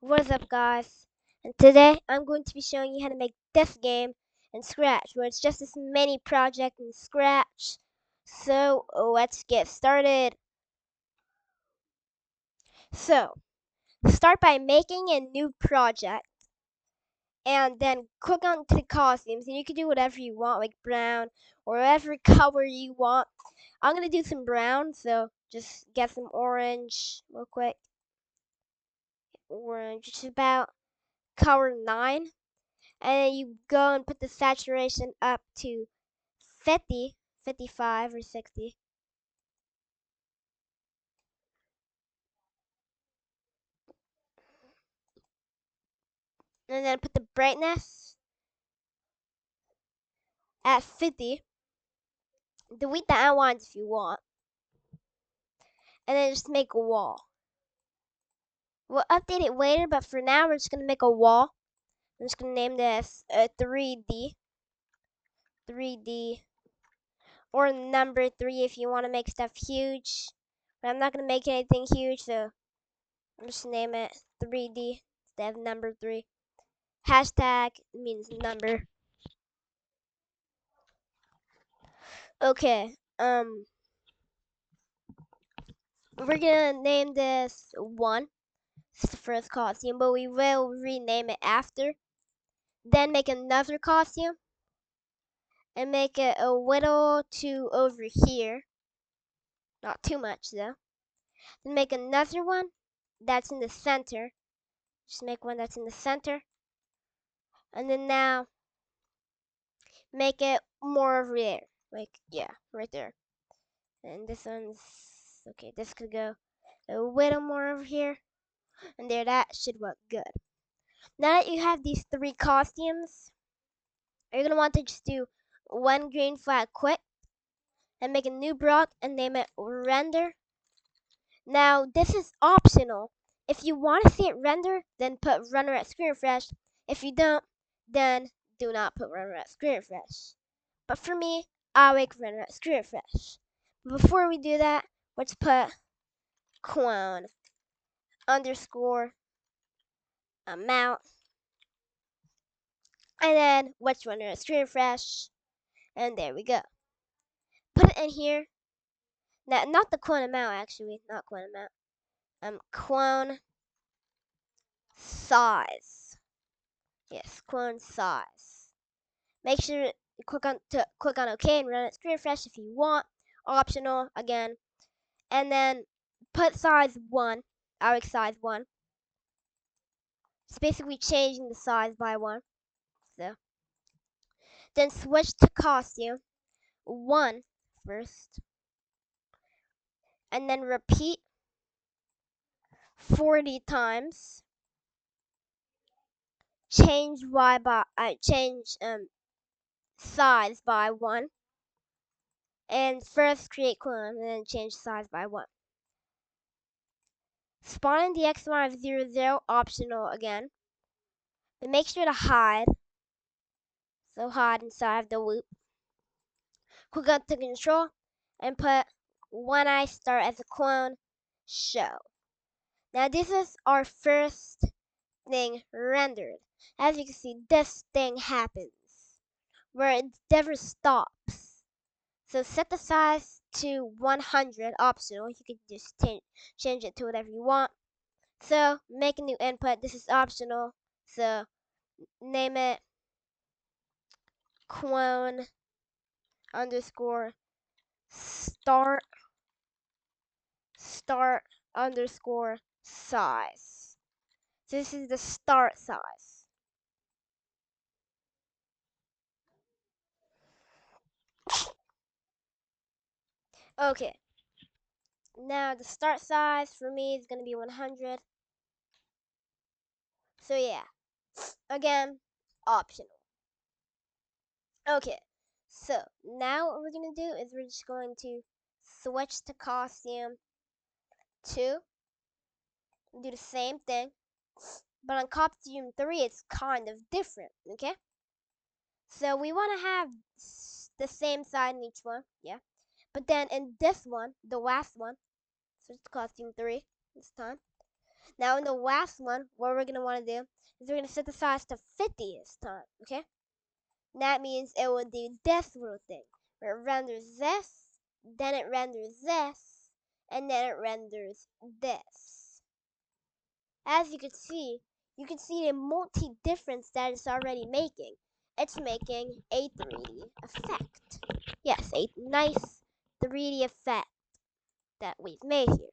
What's up, guys? And today I'm going to be showing you how to make this game in Scratch, where it's just this mini project in Scratch. So let's get started. So start by making a new project, and then click on to the costumes, and you can do whatever you want, like brown or whatever color you want. I'm gonna do some brown, so just get some orange real quick. Orange, it's about color 9. And then you go and put the saturation up to 50, 55 or 60. And then put the brightness at 50. Delete the outlines if you want. And then just make a wall. We'll update it later, but for now we're just going to make a wall. I'm just going to name this 3D. 3D. Or number 3 if you want to make stuff huge. But I'm not going to make anything huge, so I'm just name it 3D instead of number 3. Hashtag means number. Okay, we're gonna name this 1. It's the first costume, but we will rename it after. Then make another costume and make it a little to over here. Not too much though. Then make another one that's in the center. Just make one that's in the center. And then now make it more over there. Like, yeah, right there. And this one's okay, this could go a little more over here. And there, that should look good. Now that you have these 3 costumes, you're going to want to just do one green flag quick and make a new block and name it render. Now, this is optional. If you want to see it render, then put render at screen refresh. If you don't, then do not put render at screen refresh. But for me, I like render at screen refresh. But before we do that, let's put clone underscore amount. And then let's render at screen refresh. And there we go. Put it in here. Now, not the clone amount, actually. Not clone amount. Clone size. Yes, clone size. Make sure you click on OK and run it screen refresh if you want. Optional again. And then put size 1. I like size 1. It's basically changing the size by 1. So then switch to costume 1 first. And then repeat 40 times. Change y by change size by 1. And first create clone and then change size by 1. Spawn in the XY of 0, 0, optional again. But make sure to hide. So hide inside of the loop. Click up to control and put when I start as a clone, show. Now this is our first thing rendered. As you can see, this thing happens where it never stops. So set the size to 100, optional. You can just change it to whatever you want. So make a new input. This is optional. So name it clone underscore start underscore size. So this is the start size. Okay. Now the start size for me is gonna be 100. So yeah. Again, optional. Okay. So now what we're gonna do is we're just going to switch to costume 2. Do the same thing. But on costume 3 it's kind of different, okay? So we want to have the same side in each one, yeah. But then in this one, the last one, switch to costume 3 this time. Now in the last one, what we're going to want to do is we're going to set the size to 50 this time, okay? That means it will do this little thing, where it renders this, then it renders this, and then it renders this. As you can see the multi-difference that it's already making. It's making a 3D effect. Yes, a nice 3D effect that we've made here.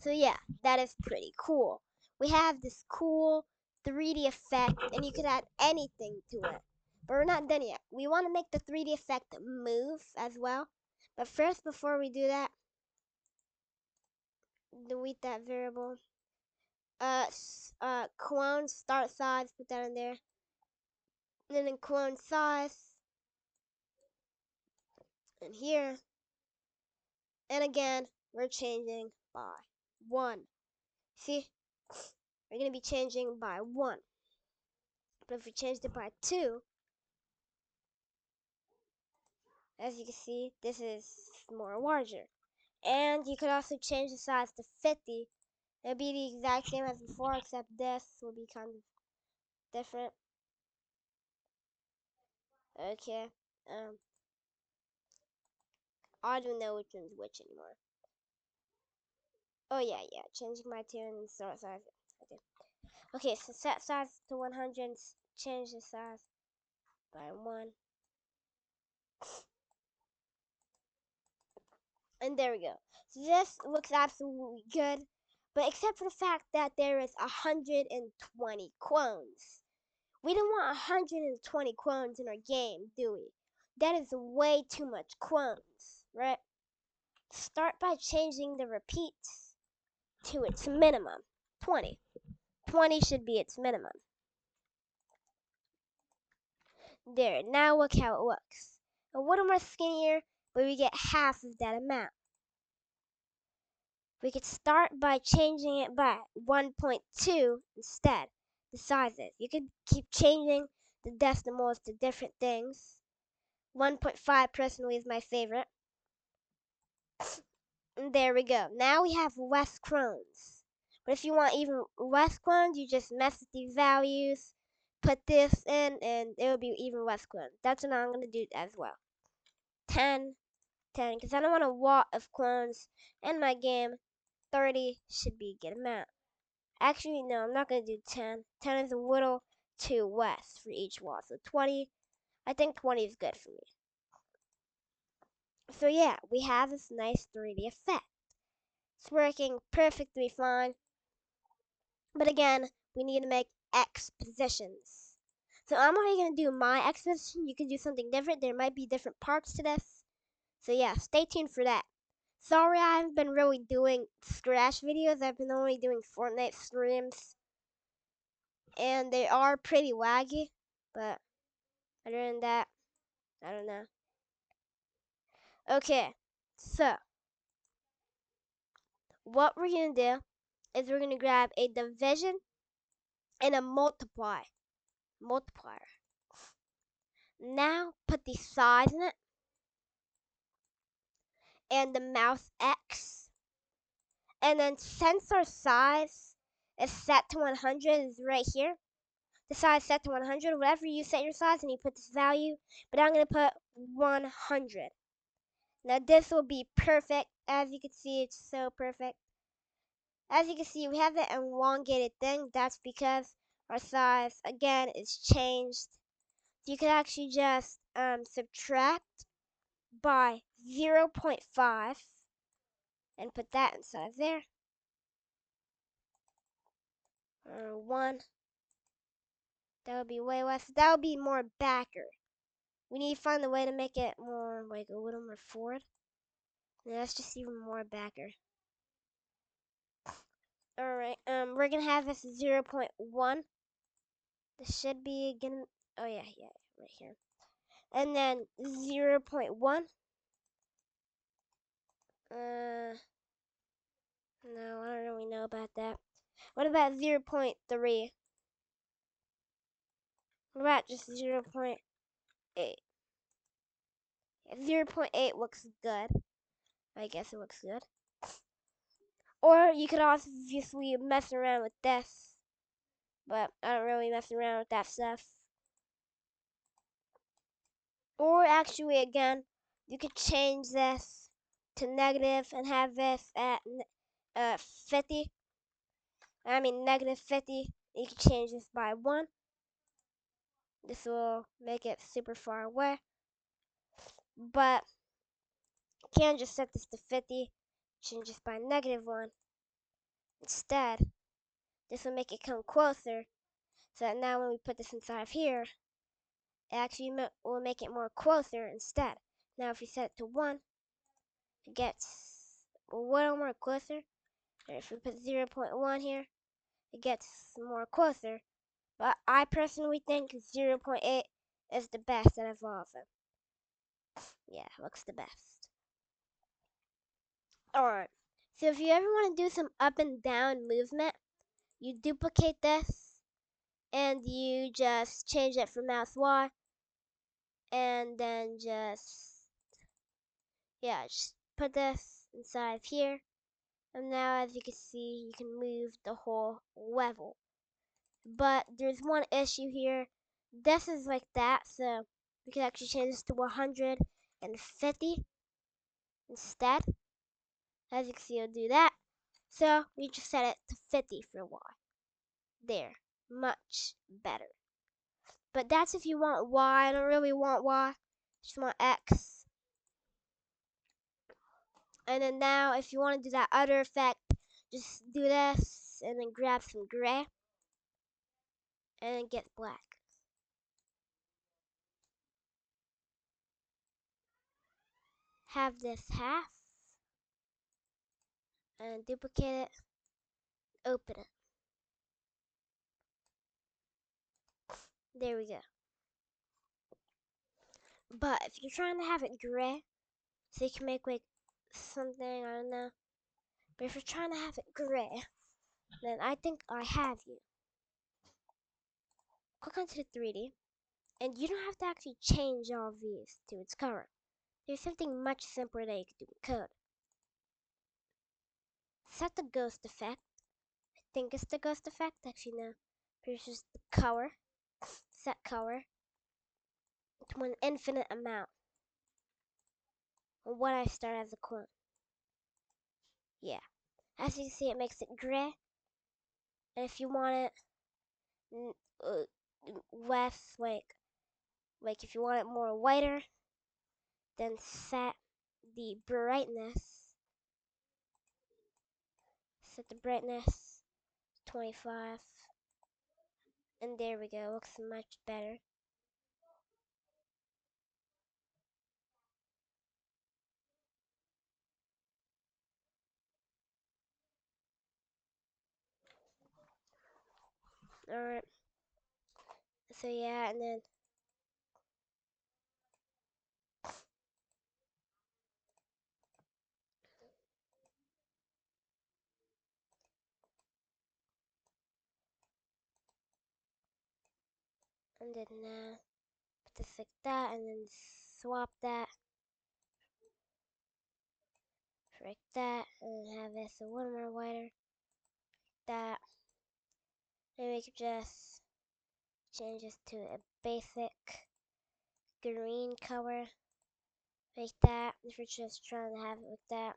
So yeah, that is pretty cool. We have this cool 3D effect, and you could add anything to it. But we're not done yet. We want to make the 3D effect move as well. But first, before we do that, delete that variable. Clone start size, put that in there. And then clone size, and here. And again, we're changing by 1. See? We're going to be changing by 1. But if we changed it by 2, as you can see, this is more larger. And you could also change the size to 50. It'll be the exact same as before, except this will be kind of different. Okay. I don't know which one's which anymore. Oh yeah, changing my tune and start size. Okay, so set size to 100, change the size by 1. And there we go. So this looks absolutely good, but except for the fact that there is 120 clones. We don't want 120 clones in our game, do we? That is way too much clones, right? Start by changing the repeats to its minimum, 20. 20 should be its minimum. There, now look how it looks. A little more skinnier, but we get half of that amount. We could start by changing it by 1.2 instead, the sizes. You could keep changing the decimals to different things. 1.5 personally is my favorite. And there we go. Now we have less clones. But if you want even less clones, you just mess with these values, put this in, and it will be even less clones. That's what I'm going to do as well. 10, 10, because I don't want a lot of clones in my game. 30 should be a good amount. Actually, no, I'm not going to do 10. 10 is a little too less for each wall. So 20, I think 20 is good for me. So yeah, we have this nice 3D effect. It's working perfectly fine. But again, we need to make expositions. So I'm already going to do my exposition. You can do something different. There might be different parts to this. So yeah, stay tuned for that. Sorry I haven't been really doing Scratch videos. I've been only doing Fortnite streams. And they are pretty laggy. But other than that, I don't know. Okay, so what we're going to do is we're going to grab a division and a multiplier. Now put the size in it and the mouse X. And then since our size is set to 100 is right here, the size set to 100, whatever you set your size and you put this value, but I'm going to put 100. Now this will be perfect. As you can see, it's so perfect. As you can see, we have the elongated thing. That's because our size, again, is changed. So you can actually just subtract by 0.5 and put that inside there. 1. That would be way less. That would be more backer. We need to find a way to make it more, like, a little more forward. And that's just even more backer. Alright, we're gonna have this 0.1. This should be again, oh yeah, right here. And then 0.1. No, I don't really know about that. What about 0.3? What about just 0.8? 0.8 looks good. I guess it looks good. Or you could obviously mess around with this, but I don't really mess around with that stuff. Or actually, again, you could change this to negative and have this at 50. I mean negative 50. You can change this by 1. This will make it super far away. But you can't just set this to 50. Change this by negative 1. Instead, this will make it come closer. So that now when we put this inside of here, it actually will make it more closer instead. Now if we set it to 1, it gets a little more closer. And if we put 0.1 here, it gets more closer. But I personally think 0.8 is the best out of all of them. Yeah, looks the best. Alright, so if you ever want to do some up and down movement, you duplicate this and you just change it from mouse Y and then just put this inside here. And now as you can see, you can move the whole level. But there's one issue here. This is like that, so we can actually change this to 150 instead. As you can see, it'll do that. So we just set it to 50 for Y. There, much better. But that's if you want Y. I don't really want Y. I just want X. And then now, if you want to do that other effect, just do this and then grab some gray and then get black. Have this half and duplicate it, open it. There we go. But if you're trying to have it gray, so you can make like something, I don't know. But if you're trying to have it gray, then I think I have you. Click onto the 3D, and you don't have to actually change all of these to its color. There's something much simpler that you can do in code. Set the ghost effect. I think it's the ghost effect. Actually, no. Here's just the color. Set color to an infinite amount. And when I start as a clone. Yeah. As you can see, it makes it gray. And if you want it less, like if you want it more whiter, then set the brightness. Set the brightness 25. And there we go. Looks much better. Alright. So yeah, and then put this like that, and then swap that like that, and then have this a little more whiter. That. And we could just change this to a basic green color like that. If you're just trying to have it like that,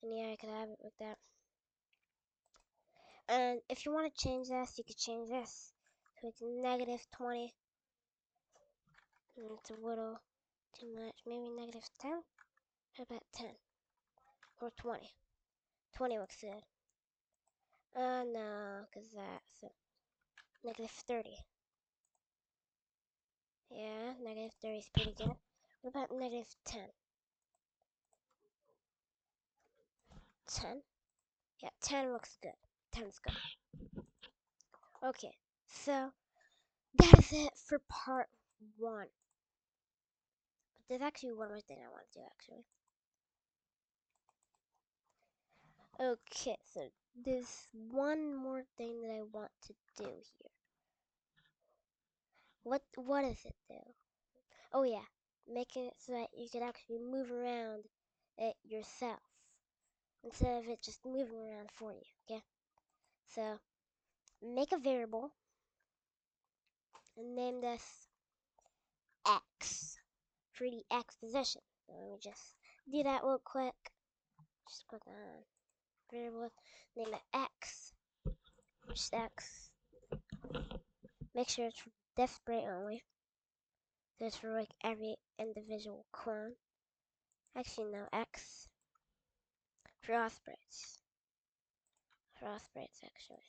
and yeah, I could have it like that. And if you want to change this, you could change this. So it's negative 20. And it's a little too much. Maybe negative 10? How about 10? Or 20? 20 looks good. No, because that's negative 30. Yeah, negative 30 is pretty good. What about negative 10? 10? Yeah, 10 looks good. 10's good. Okay, so that is it for part 1. But there's actually one more thing I want to do, actually. Okay, so there's one more thing that I want to do here. What does it do? Oh yeah, make it so that you can actually move around it yourself. instead of it just moving around for you, okay? So make a variable and name this X for the exposition. Let me just do that real quick. Just click on variable, name it X, just X. Make sure it's for display only. This for like every individual clone. Actually, no, X for all sprites. For all sprites, actually.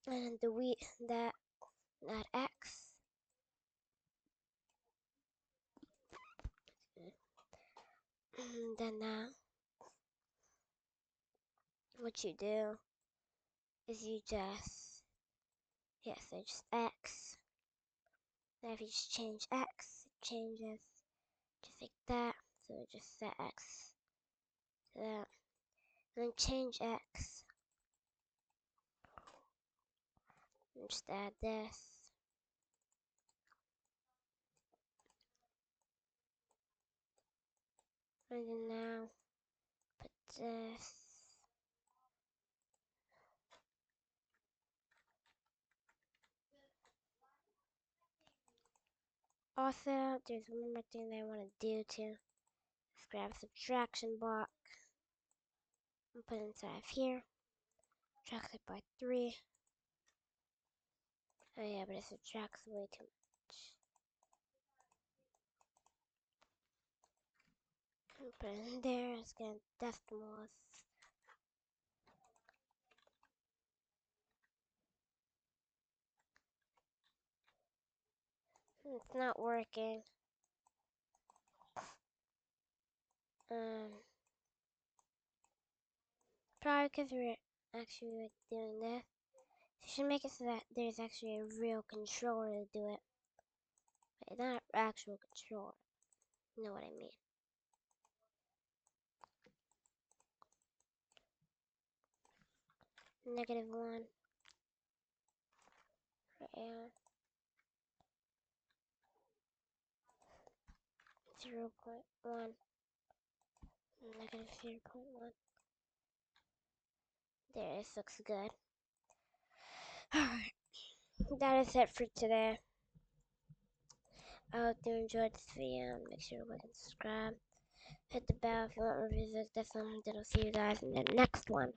And delete that, not X. And then what you do is you just, so just X. Now if you just change X, it changes just like that. So just set X to that. And then change X. And just add this. And then now put this. Also, there's one more thing that I want to do too. Let's grab a subtraction block and put it inside of here. Subtract it by 3. Oh yeah, but it subtracts way too much. And put it in there. It's gonna decimals. It's not working. Probably because we're actually doing this. You should make it so that there's actually a real controller to do it. But not actual controller. You know what I mean. -1. And 0.1. -0.1. There, this looks good. Alright, that is it for today. I hope you enjoyed this video. Make sure to like and subscribe. Hit the bell if you want more videos like this one. Then I'll see you guys in the next one.